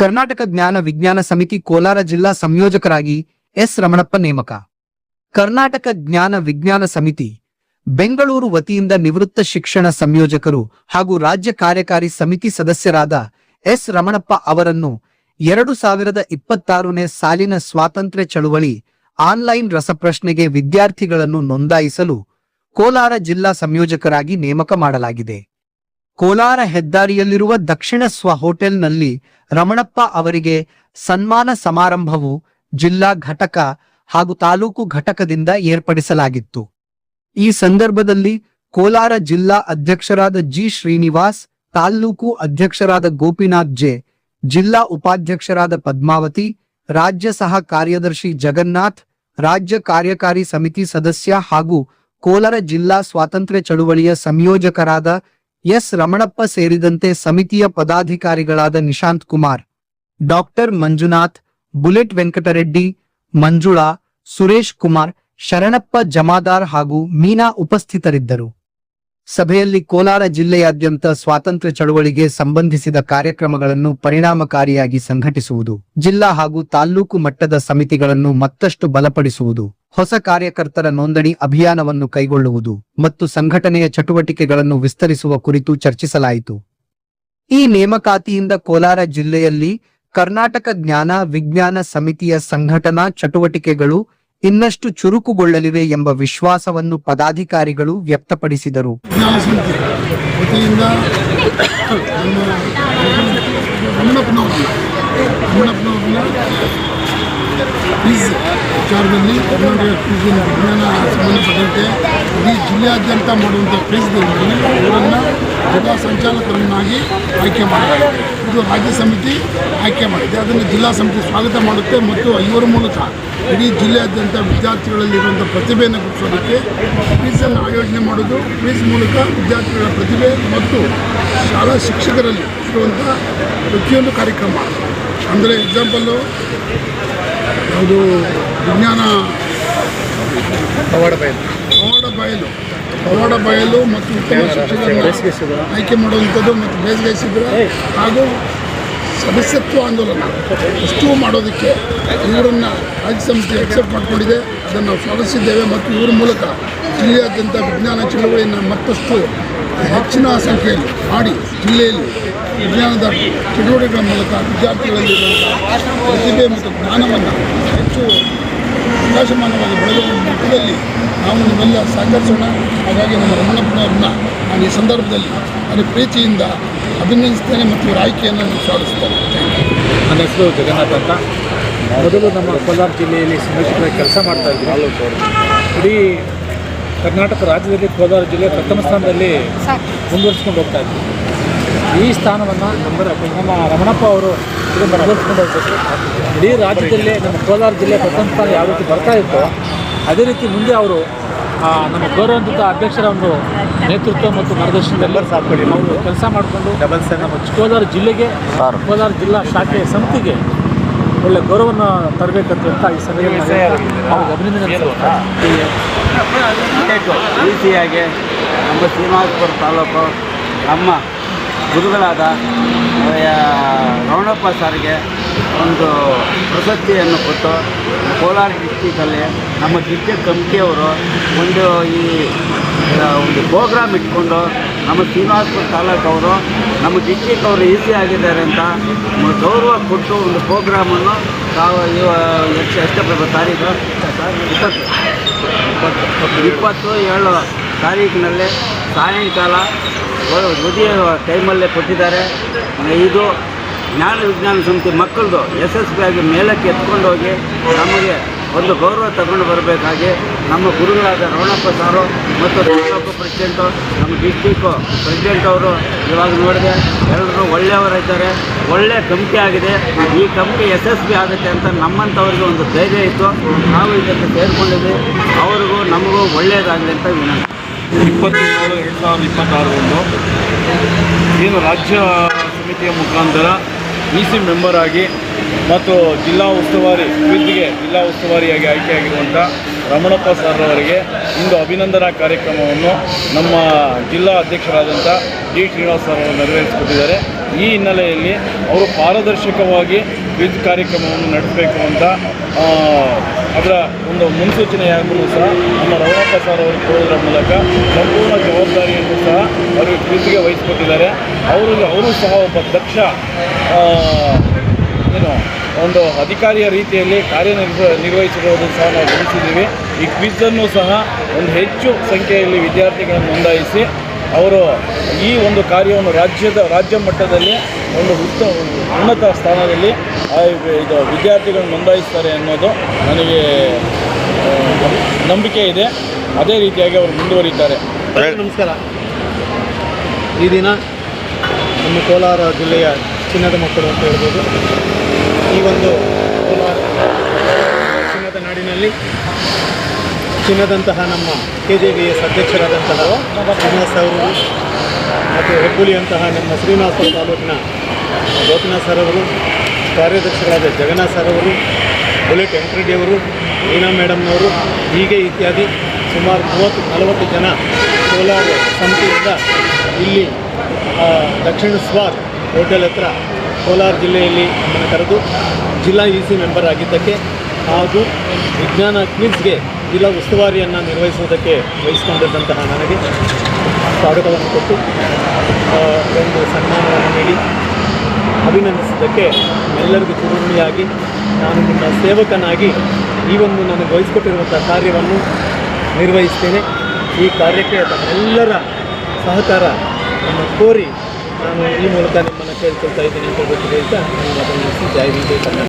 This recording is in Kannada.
ಕರ್ನಾಟಕ ಜ್ಞಾನ ವಿಜ್ಞಾನ ಸಮಿತಿ ಕೋಲಾರ ಜಿಲ್ಲಾ ಸಂಯೋಜಕರಾಗಿ ಎಸ್ ರಮಣಪ್ಪ ನೇಮಕ. ಕರ್ನಾಟಕ ಜ್ಞಾನ ವಿಜ್ಞಾನ ಸಮಿತಿ ಬೆಂಗಳೂರು ವತಿಯಿಂದ ನಿವೃತ್ತ ಶಿಕ್ಷಣ ಸಂಯೋಜಕರು ಹಾಗೂ ರಾಜ್ಯ ಕಾರ್ಯಕಾರಿ ಸಮಿತಿ ಸದಸ್ಯರಾದ ಎಸ್ ರಮಣಪ್ಪ ಅವರನ್ನು 2026ನೇ ಸಾಲಿನ ಸ್ವಾತಂತ್ರ್ಯ ಚಳುವಳಿ ಆನ್ಲೈನ್ ರಸಪ್ರಶ್ನೆಗೆ ವಿದ್ಯಾರ್ಥಿಗಳನ್ನು ನೋಂದಾಯಿಸಲು ಕೋಲಾರ ಜಿಲ್ಲಾ ಸಂಯೋಜಕರಾಗಿ ನೇಮಕ ಮಾಡಲಾಗಿದೆ. ಕೋಲಾರ ಹೆದ್ದಾರಿಯಲ್ಲಿರುವ ದಕ್ಷಿಣ ಸ್ವ ಹೋಟೆಲ್ನಲ್ಲಿ ರಮಣಪ್ಪ ಅವರಿಗೆ ಸನ್ಮಾನ ಸಮಾರಂಭವು ಜಿಲ್ಲಾ ಘಟಕ ಹಾಗೂ ತಾಲೂಕು ಘಟಕದಿಂದ ಏರ್ಪಡಿಸಲಾಗಿತ್ತು. ಈ ಸಂದರ್ಭದಲ್ಲಿ ಕೋಲಾರ ಜಿಲ್ಲಾ ಅಧ್ಯಕ್ಷರಾದ ಜಿ ಶ್ರೀನಿವಾಸ್, ತಾಲೂಕು ಅಧ್ಯಕ್ಷರಾದ ಗೋಪಿನಾಥ್ ಜೆ, ಜಿಲ್ಲಾ ಉಪಾಧ್ಯಕ್ಷರಾದ ಪದ್ಮಾವತಿ, ರಾಜ್ಯ ಸಹ ಕಾರ್ಯದರ್ಶಿ ಜಗನ್ನಾಥ್, ರಾಜ್ಯ ಕಾರ್ಯಕಾರಿ ಸಮಿತಿ ಸದಸ್ಯ ಹಾಗೂ ಕೋಲಾರ ಜಿಲ್ಲಾ ಸ್ವಾತಂತ್ರ್ಯ ಚಳುವಳಿಯ ಸಂಯೋಜಕರಾದ ಎಸ್ ರಮಣಪ್ಪ ಸೇರಿದಂತೆ ಸಮಿತಿಯ ಪದಾಧಿಕಾರಿಗಳಾದ ನಿಶಾಂತ್ ಕುಮಾರ್, ಡಾಕ್ಟರ್ ಮಂಜುನಾಥ್, ಬುಲೆಟ್ ವೆಂಕಟರೆಡ್ಡಿ, ಮಂಜುಳಾ, ಸುರೇಶ್ ಕುಮಾರ್, ಶರಣಪ್ಪ ಜಮಾದಾರ್ ಹಾಗೂ ಮೀನಾ ಉಪಸ್ಥಿತರಿದ್ದರು. ಸಭೆಯಲ್ಲಿ ಕೋಲಾರ ಜಿಲ್ಲೆಯಾದ್ಯಂತ ಸ್ವಾತಂತ್ರ್ಯ ಚಳುವಳಿಗೆ ಸಂಬಂಧಿಸಿದ ಕಾರ್ಯಕ್ರಮಗಳನ್ನು ಪರಿಣಾಮಕಾರಿಯಾಗಿ ಸಂಘಟಿಸುವುದು, ಜಿಲ್ಲಾ ಹಾಗೂ ತಾಲ್ಲೂಕು ಮಟ್ಟದ ಸಮಿತಿಗಳನ್ನು ಮತ್ತಷ್ಟು ಬಲಪಡಿಸುವುದು, ಹೊಸ ಕಾರ್ಯಕರ್ತರ ನೋಂದಣಿ ಅಭಿಯಾನವನ್ನು ಕೈಗೊಳ್ಳುವುದು ಮತ್ತು ಸಂಘಟನೆಯ ಚಟುವಟಿಕೆಗಳನ್ನು ವಿಸ್ತರಿಸುವ ಕುರಿತು ಚರ್ಚಿಸಲಾಯಿತು. ಈ ನೇಮಕಾತಿಯಿಂದ ಕೋಲಾರ ಜಿಲ್ಲೆಯಲ್ಲಿ ಕರ್ನಾಟಕ ಜ್ಞಾನ ವಿಜ್ಞಾನ ಸಮಿತಿಯ ಸಂಘಟನಾ ಚಟುವಟಿಕೆಗಳು ಇನ್ನಷ್ಟು ಚುರುಕುಗೊಳ್ಳಲಿವೆ ಎಂಬ ವಿಶ್ವಾಸವನ್ನು ಪದಾಧಿಕಾರಿಗಳು ವ್ಯಕ್ತಪಡಿಸಿದರು. ವಿಚಾರದಲ್ಲಿ ಕರ್ನಾಟಕ ಕ್ವಿಜ್ನ ವಿಜ್ಞಾನ ಸಂಬಂಧಪಟ್ಟಂತೆ ಇಡೀ ಜಿಲ್ಲೆಯಾದ್ಯಂತ ಮಾಡುವಂಥ ಕ್ವಿಜ್ಗಳಲ್ಲಿ ಇವರನ್ನು ಜಿಲ್ಲಾ ಸಂಚಾಲಕರನ್ನಾಗಿ ಆಯ್ಕೆ ಮಾಡಿದೆ. ಇದು ರಾಜ್ಯ ಸಮಿತಿ ಆಯ್ಕೆ ಮಾಡಿದೆ. ಅದನ್ನು ಜಿಲ್ಲಾ ಸಮಿತಿ ಸ್ವಾಗತ ಮಾಡುತ್ತೆ ಮತ್ತು ಇವರ ಮೂಲಕ ಇಡೀ ಜಿಲ್ಲೆಯಾದ್ಯಂತ ವಿದ್ಯಾರ್ಥಿಗಳಲ್ಲಿರುವಂಥ ಪ್ರತಿಭೆಯನ್ನು ಗುರುತಿಸೋದಕ್ಕೆ ಕ್ವಿಝನ್ನು ಆಯೋಜನೆ ಮಾಡೋದು, ಕ್ವಿಝ್ ಮೂಲಕ ವಿದ್ಯಾರ್ಥಿಗಳ ಪ್ರತಿಭೆ ಮತ್ತು ಶಾಲಾ ಶಿಕ್ಷಕರಲ್ಲಿ ಇರುವಂಥ ಪ್ರತಿಯೊಂದು ಕಾರ್ಯಕ್ರಮ. ಅಂದರೆ ಎಕ್ಸಾಂಪಲ್ಲು ಯಾವುದು ವಿಜ್ಞಾನ ಪವಾಡ ಬಯಲು ಮತ್ತು ಉತ್ತಮ ಶಿಕ್ಷಕರನ್ನು ಆಯ್ಕೆ ಮಾಡುವಂಥದ್ದು ಮತ್ತು ಬೇಸಿಗೆ ಶಿಬಿರ ಹಾಗೂ ಸದಸ್ಯತ್ವ ಆಂದೋಲನ ಇಷ್ಟು ಮಾಡೋದಕ್ಕೆ ಇವರನ್ನು ರಾಜ್ಯ ಸಮಿತಿ ಅಕ್ಸೆಪ್ಟ್ ಮಾಡಿಕೊಂಡಿದೆ. ಅದನ್ನು ನಾವು ಸ್ವಾಗತಿಸಿದ್ದೇವೆ ಮತ್ತು ಇವರ ಮೂಲಕ ಜಿಲ್ಲೆಯಾದ್ಯಂತ ವಿಜ್ಞಾನ ಚಳುವಳಿಯನ್ನು ಮತ್ತಷ್ಟು ಹೆಚ್ಚಿನ ಸಂಖ್ಯೆಯಲ್ಲಿ ಮಾಡಿ ಜಿಲ್ಲೆಯಲ್ಲಿ ವಿಜ್ಞಾನದ ಚಟುವಟಿಕೆಗಳ ಮೂಲಕ ವಿದ್ಯಾರ್ಥಿಗಳಲ್ಲಿರುವಂಥ ಪ್ರತಿಭೆ ಮತ್ತು ಜ್ಞಾನವನ್ನು ಹೆಚ್ಚು ಪ್ರಕಾಶಮಾನವಾಗಿ ಬೆಳೆಯುವ ನಿಟ್ಟಿನಲ್ಲಿ ನಾವು ನಿಮ್ಮೆಲ್ಲ ಸಹಕರಿಸೋಣ. ಹಾಗಾಗಿ ನಮ್ಮ ರಮಣಪ್ಪನವ್ರನ್ನ ನಾನು ಈ ಸಂದರ್ಭದಲ್ಲಿ ನಾನು ಪ್ರೀತಿಯಿಂದ ಅಭಿನಂದಿಸ್ತೇನೆ ಮತ್ತು ಇವರ ಆಯ್ಕೆಯನ್ನು ಸ್ವಾಗತಿಸ್ತೇನೆ. ನನ್ನ ಹೆಸರು ಜಗನ್ನಾಥ್ ಅಂತ. ಮೊದಲು ನಮ್ಮ ಕೋಲಾರ ಜಿಲ್ಲೆಯಲ್ಲಿ ಸಂಯೋಜಕರಾಗಿ ಕೆಲಸ ಮಾಡ್ತಾಯಿದ್ವಿ. ಇಡೀ ಕರ್ನಾಟಕ ರಾಜ್ಯದಲ್ಲಿ ಕೋಲಾರ ಜಿಲ್ಲೆ ಪ್ರಥಮ ಸ್ಥಾನದಲ್ಲಿ ಮುಂದುವರಿಸ್ಕೊಂಡು ಹೋಗ್ತಾ ಇದ್ವಿ. ಈ ಸ್ಥಾನವನ್ನು ನಮ್ಮ ರಮಣಪ್ಪ ಅವರು ಇದನ್ನು ಮುಂದುವರಿಸ್ಕೊಂಡು ಹೋಗಬೇಕು. ಇಡೀ ರಾಜ್ಯದಲ್ಲೇ ನಮ್ಮ ಕೋಲಾರ ಜಿಲ್ಲೆ ಪ್ರಥಮ ಸ್ಥಾನ ಯಾವ ರೀತಿ ಬರ್ತಾ ಇತ್ತು ಅದೇ ರೀತಿ ಮುಂದೆ ಅವರು ನಮ್ಮ ಗೌರವಾನ್ವಿತ ಅಧ್ಯಕ್ಷರ ಒಂದು ನೇತೃತ್ವ ಮತ್ತು ಮಾರ್ಗದರ್ಶನದಲ್ಲಿ ಅವರು ಕೆಲಸ ಮಾಡಿಕೊಂಡು ನಮ್ಮ ಕೋಲಾರ ಜಿಲ್ಲೆಗೆ, ಕೋಲಾರ ಜಿಲ್ಲಾ ಶಾಖೆ ಸಮಿತಿಗೆ ಒಳ್ಳೆ ಗೌರವವನ್ನು ತರಬೇಕಂತ ಈ ಸಮಯದಲ್ಲಿ ಅವ್ರಿಗೆ ಅಭಿನಂದನೆ ಈಸಿಯಾಗಿ ನಮ್ಮ ಶ್ರೀನಿವಾಸಪುರ ತಾಲೂಕು ನಮ್ಮ ಗುರುಗಳಾದ ರಮಣಪ್ಪ ಸಾರಿಗೆ ಒಂದು ಪ್ರಶಸ್ತಿಯನ್ನು ಕೊಟ್ಟು ಕೋಲಾರ ಡಿಸ್ಟಿಕಲ್ಲಿ ನಮ್ಮ ಡಿಸ್ಟ್ರಿಕ್ಟ್ ಕಮಿಟಿಯವರು ಒಂದು ಒಂದು ಪ್ರೋಗ್ರಾಮ್ ಇಟ್ಕೊಂಡು ನಮ್ಮ ಶ್ರೀನಿವಾಸಪುರ ತಾಲೂಕವರು ನಮ್ಮ ಡಿಸ್ಟ್ರಿಕ್ ಅವರು ಈಸಿ ಆಗಿದ್ದಾರೆ ಅಂತ ಗೌರವ ಕೊಟ್ಟು ಒಂದು ಪ್ರೋಗ್ರಾಮನ್ನು ತಾವು ಎಷ್ಟು ತಾರೀಕು 27 ತಾರೀಕಿನಲ್ಲಿ ಸಾಯಂಕಾಲ ಉದಯ ಟೈಮಲ್ಲೇ ಕೊಟ್ಟಿದ್ದಾರೆ. ಇದು ಜ್ಞಾನ ವಿಜ್ಞಾನ ಸಮಿತಿ ಮಕ್ಕಳದು ಯಶಸ್ವಿಯಾಗಿ ಮೇಲಕ್ಕೆ ಎತ್ಕೊಂಡು ಹೋಗಿ ನಮಗೆ ಒಂದು ಗೌರವ ತಗೊಂಡು ಬರಬೇಕಾಗಿ ನಮ್ಮ ಗುರುಗಳಾದ ರಮಣಪ್ಪ ಸಾರು ಮತ್ತು ತಾಲೂಕು ಪ್ರೆಸಿಡೆಂಟು, ನಮ್ಮ ಡಿಸ್ಟಿಕ್ಕು ಪ್ರೆಸಿಡೆಂಟ್ ಅವರು ಇವಾಗ ನೋಡಿದೆ ಎಲ್ಲರೂ ಒಳ್ಳೆಯವರಿದ್ದಾರೆ. ಒಳ್ಳೆಯ ಕಮಿಟಿ ಆಗಿದೆ. ಈ ಕಮಿಟಿ ಯಶಸ್ವಿ ಆಗುತ್ತೆ ಅಂತ ನಮ್ಮಂಥವ್ರಿಗೆ ಒಂದು ಧೈರ್ಯ ಇತ್ತು. ನಾವು ಇದಕ್ಕೆ ಸೇರಿಕೊಂಡಿದ್ವಿ. ಅವ್ರಿಗೂ ನಮಗೂ ಒಳ್ಳೆಯದಾಗಲಿ ಅಂತ ವಿನಂತಿ. 27/2026 ಏನು ರಾಜ್ಯ ಸಮಿತಿಯ ಮುಖಾಂತರ EC ಮೆಂಬರ್ ಆಗಿ ಮತ್ತು ಜಿಲ್ಲಾ ಉಸ್ತುವಾರಿ ಕ್ವಿಜ್ಗೆ ಜಿಲ್ಲಾ ಉಸ್ತುವಾರಿಯಾಗಿ ಆಯ್ಕೆಯಾಗಿರುವಂಥ ರಮಣಪ್ಪ ಸರ್ ಅವರಿಗೆ ಇಂದು ಅಭಿನಂದನಾ ಕಾರ್ಯಕ್ರಮವನ್ನು ನಮ್ಮ ಜಿಲ್ಲಾ ಅಧ್ಯಕ್ಷರಾದಂಥ ಡಿ ಶ್ರೀನಿವಾಸ್ ಸರ್ ಅವರು ನೆರವೇರಿಸಿಕೊಟ್ಟಿದ್ದಾರೆ. ಈ ಹಿನ್ನೆಲೆಯಲ್ಲಿ ಅವರು ಪಾರದರ್ಶಕವಾಗಿ ಕ್ವಿಜ್ ಕಾರ್ಯಕ್ರಮವನ್ನು ನಡೆಸಬೇಕು ಅಂತ ಅದರ ಒಂದು ಮುನ್ಸೂಚನೆಯಾಗೂ ಸಹ ನಮ್ಮ ರಮಣಪ್ಪ ಸರ್ ಅವರು ಕೊಡೋದ್ರ ಮೂಲಕ ಸಂಪೂರ್ಣ ಜವಾಬ್ದಾರಿಯನ್ನು ಸಹ ಅವರು ಕ್ವಿಜ್ಗೆ ವಹಿಸಿಕೊಟ್ಟಿದ್ದಾರೆ. ಅವರು ಸಹ ಒಬ್ಬ ದಕ್ಷ ಒಂದು ಅಧಿಕಾರಿಯ ರೀತಿಯಲ್ಲಿ ನಿರ್ವಹಿಸಿರುವುದನ್ನು ಸಹ ನಾವು ಗಮನಿಸಿದ್ದೀವಿ. ಈ ಕ್ವಿಝನ್ನು ಸಹ ಒಂದು ಹೆಚ್ಚು ಸಂಖ್ಯೆಯಲ್ಲಿ ವಿದ್ಯಾರ್ಥಿಗಳನ್ನು ನೋಂದಾಯಿಸಿ ಅವರು ಈ ಒಂದು ಕಾರ್ಯವನ್ನು ರಾಜ್ಯ ಮಟ್ಟದಲ್ಲಿ ಒಂದು ಉನ್ನತ ಸ್ಥಾನದಲ್ಲಿ ಇದು ವಿದ್ಯಾರ್ಥಿಗಳನ್ನು ನೋಂದಾಯಿಸ್ತಾರೆ ಅನ್ನೋದು ನನಗೆ ನಂಬಿಕೆ ಇದೆ. ಅದೇ ರೀತಿಯಾಗಿ ಅವರು ಮುಂದುವರಿತಾರೆ. ನಮಸ್ಕಾರ. ಈ ದಿನ ನಮ್ಮ ಕೋಲಾರ ಜಿಲ್ಲೆಯ ಚಿನ್ನದ ಮಕ್ಕಳು ಅಂತ ಹೇಳ್ಬೋದು. ಈ ಒಂದು ಕೋಲಾರ ಚಿನ್ನದ ನಾಡಿನಲ್ಲಿ ಚಿನ್ನದಂತಹ ನಮ್ಮ KJVS ಅಧ್ಯಕ್ಷರಾದಂತಹ ಶ್ರೀನಿವಾಸ್ ಅವರು ಮತ್ತು ಹೆಬ್ಬುಲಿಯಂತಹ ನಮ್ಮ ಶ್ರೀನಿವಾಸ ತಾಲೂಕಿನ ಗೋಪಿನಾಥ್ ಸರ್ ಅವರು, ಕಾರ್ಯದರ್ಶಿಗಳಾದ ಜಗನ್ನಾಥ್ ಸರ್ ಅವರು, ಬುಲೆಟ್ ವೆಂಕಟರೆಡ್ಡಿಯವರು, ರೀನಾ ಮೇಡಮ್ನವರು, ಹೀಗೆ ಇತ್ಯಾದಿ ಸುಮಾರು 30-40 ಜನ ಕೋಲಾರ ಸಮಿತಿಯಿಂದ ಇಲ್ಲಿ ದಕ್ಷಿಣ ಸ್ವಾರ್ ಹೋಟೆಲ್ ಹತ್ರ ಕೋಲಾರ ಜಿಲ್ಲೆಯಲ್ಲಿ ನಮ್ಮನ್ನು ಕರೆದು ಜಿಲ್ಲಾ EC ಮೆಂಬರ್ ಆಗಿದ್ದಕ್ಕೆ ಹಾಗೂ ವಿಜ್ಞಾನ ಕ್ವಿಜ್ಗೆ ಜಿಲ್ಲಾ ಉಸ್ತುವಾರಿಯನ್ನು ನಿರ್ವಹಿಸುವುದಕ್ಕೆ ವಹಿಸಿಕೊಂಡಿದ್ದಂತಹ ನನಗೆ ಸ್ವಾಗತವನ್ನು ಕೊಟ್ಟು ಒಂದು ಸನ್ಮಾನವನ್ನು ನೀಡಿ ಅಭಿನಂದಿಸಿದ್ದಕ್ಕೆ ಎಲ್ಲರಿಗೂ ಚಿರುಣಿಯಾಗಿ ನಾನು ನಿಮ್ಮ ಸೇವಕನಾಗಿ ಈ ಒಂದು ನನಗೆ ವಹಿಸಿಕೊಟ್ಟಿರುವಂಥ ಕಾರ್ಯವನ್ನು ನಿರ್ವಹಿಸ್ತೇನೆ. ಈ ಕಾರ್ಯಕ್ಕೆ ತಮ್ಮೆಲ್ಲರ ಸಹಕಾರ ಕೋರಿ ನಾನು ಈ ಮೂಲಕ ನಿಮ್ಮನ್ನು ಕೇಳ್ಕೊಳ್ತಾ ಇದ್ದೀನಿ ಅಂತ ಹೇಳ್ತಾ ನನ್ನ ಮಾತನ್ನು ಮುಗಿಸಿ ಜೈ ಹಿಂದ್ ಜೈ ಕರ್ನಾಟಕ.